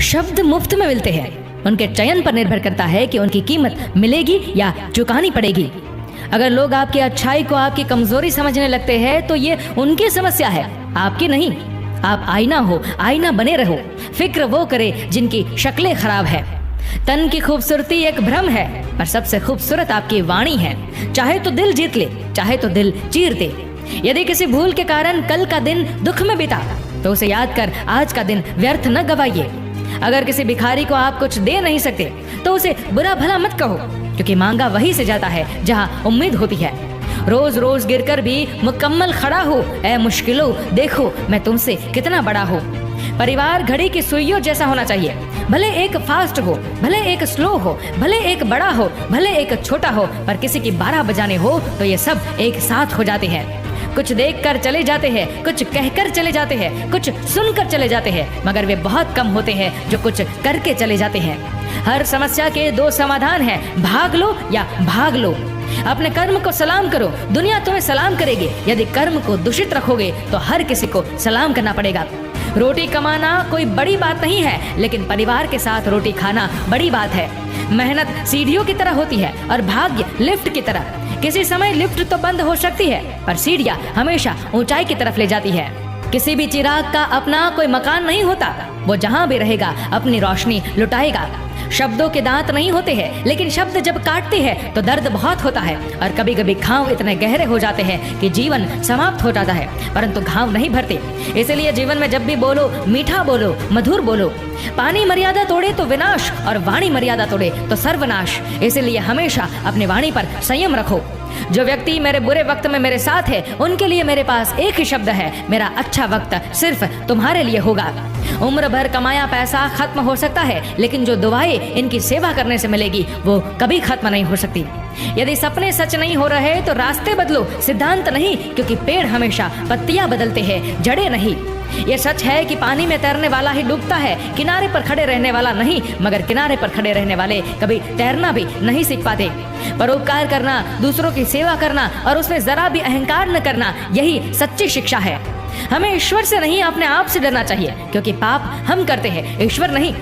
शब्द मुफ्त में मिलते हैं, उनके चयन पर निर्भर करता है कि उनकी कीमत मिलेगी या चुकानी पड़ेगी। अगर लोग आपकी अच्छाई को आपकी कमजोरी समझने लगते हैं तो ये उनकी समस्या है, आपकी नहीं। आप आईना हो, आईना बने रहो। फिक्र वो करे जिनकी शक्लें खराब है। तन की खूबसूरती एक भ्रम है, पर सबसे खूबसूरत आपकी वाणी है। चाहे तो दिल जीत ले, चाहे तो दिल चीर दे। यदि किसी भूल के कारण कल का दिन दुख में बीता तो उसे याद कर आज का दिन व्यर्थ न गवाइए। अगर किसी भिखारी को आप कुछ दे नहीं सकते तो उसे बुरा भला मत कहो, क्योंकि मांगा वहीं से जाता है जहां उम्मीद होती है। रोज रोज गिरकर भी मुकम्मल खड़ा हो, ऐ मुश्किलों देखो मैं तुमसे कितना बड़ा हूँ। परिवार घड़ी की सुइयों जैसा होना चाहिए, भले एक फास्ट हो, भले एक स्लो हो, भले एक बड़ा हो, भले एक छोटा हो, पर किसी की 12 बजाने हो तो ये सब एक साथ हो जाते हैं। कुछ देखकर चले जाते हैं, कुछ कहकर चले जाते हैं, कुछ सुनकर चले जाते हैं, मगर वे बहुत कम होते हैं जो कुछ करके चले जाते हैं। हर समस्या के 2 समाधान हैं, भाग लो या भाग लो। अपने कर्म को सलाम करो, दुनिया तुम्हें सलाम करेगी। यदि कर्म को दूषित रखोगे तो हर किसी को सलाम करना पड़ेगा। रोटी कमाना कोई बड़ी बात नहीं है, लेकिन परिवार के साथ रोटी खाना बड़ी बात है। मेहनत सीढ़ियों की तरह होती है और भाग्य लिफ्ट की तरह। किसी समय लिफ्ट तो बंद हो सकती है, पर सीढ़ियां हमेशा ऊंचाई की तरफ ले जाती है। किसी भी चिराग का अपना कोई मकान नहीं होता, वो जहां भी रहेगा अपनी रोशनी लुटाएगा। शब्दों के दांत नहीं होते हैं, लेकिन शब्द जब काटते हैं तो दर्द बहुत होता है, और कभी कभी घाव इतने गहरे हो जाते हैं कि जीवन समाप्त हो जाता है, परंतु घाव नहीं भरते। इसलिए जीवन में जब भी बोलो मीठा बोलो, मधुर बोलो। पानी मर्यादा तोड़े तो विनाश, और वाणी मर्यादा तोड़े तो सर्वनाश। इसलिए हमेशा अपनी वाणी पर संयम रखो। जो व्यक्ति मेरे बुरे वक्त में मेरे साथ है, उनके लिए मेरे पास एक ही शब्द है, मेरा अच्छा वक्त सिर्फ तुम्हारे लिए होगा। उम्र भर कमाया पैसा खत्म हो सकता है, लेकिन जो दुआएं इनकी सेवा करने से मिलेगी वो कभी खत्म नहीं हो सकती। यदि सपने सच नहीं हो रहे तो रास्ते बदलो, सिद्धांत नहीं, क्योंकि पेड़ हमेशा पत्तियां बदलते हैं, जड़ें नहीं। यह सच है कि पानी में तैरने वाला ही डूबता है, किनारे पर खड़े रहने वाला नहीं। मगर किनारे पर खड़े रहने वाले कभी तैरना भी नहीं सीख पाते। परोपकार करना, दूसरों की सेवा करना और उसमें जरा भी अहंकार न करना, यही सच्ची शिक्षा है। हमें ईश्वर से नहीं अपने आप से डरना चाहिए, क्योंकि पाप हम करते हैं, ईश्वर नहीं।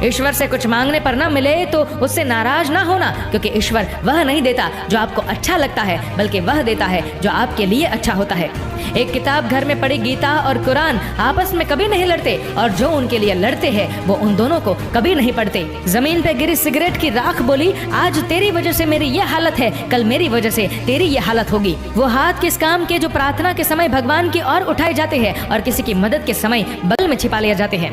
ईश्वर से कुछ मांगने पर न मिले तो उससे नाराज ना होना, क्योंकि ईश्वर वह नहीं देता जो आपको अच्छा लगता है, बल्कि वह देता है जो आपके लिए अच्छा होता है। एक किताब घर में पड़ी गीता और कुरान आपस में कभी नहीं लड़ते, और जो उनके लिए लड़ते हैं वो उन दोनों को कभी नहीं पढ़ते। जमीन पे गिरी सिगरेट की राख बोली, आज तेरी वजह से मेरी ये हालत है, कल मेरी वजह से तेरी ये हालत होगी। वो हाथ किस काम के जो प्रार्थना के समय भगवान की ओर उठाए जाते हैं और किसी की मदद के समय बगल में छिपा लिए जाते हैं।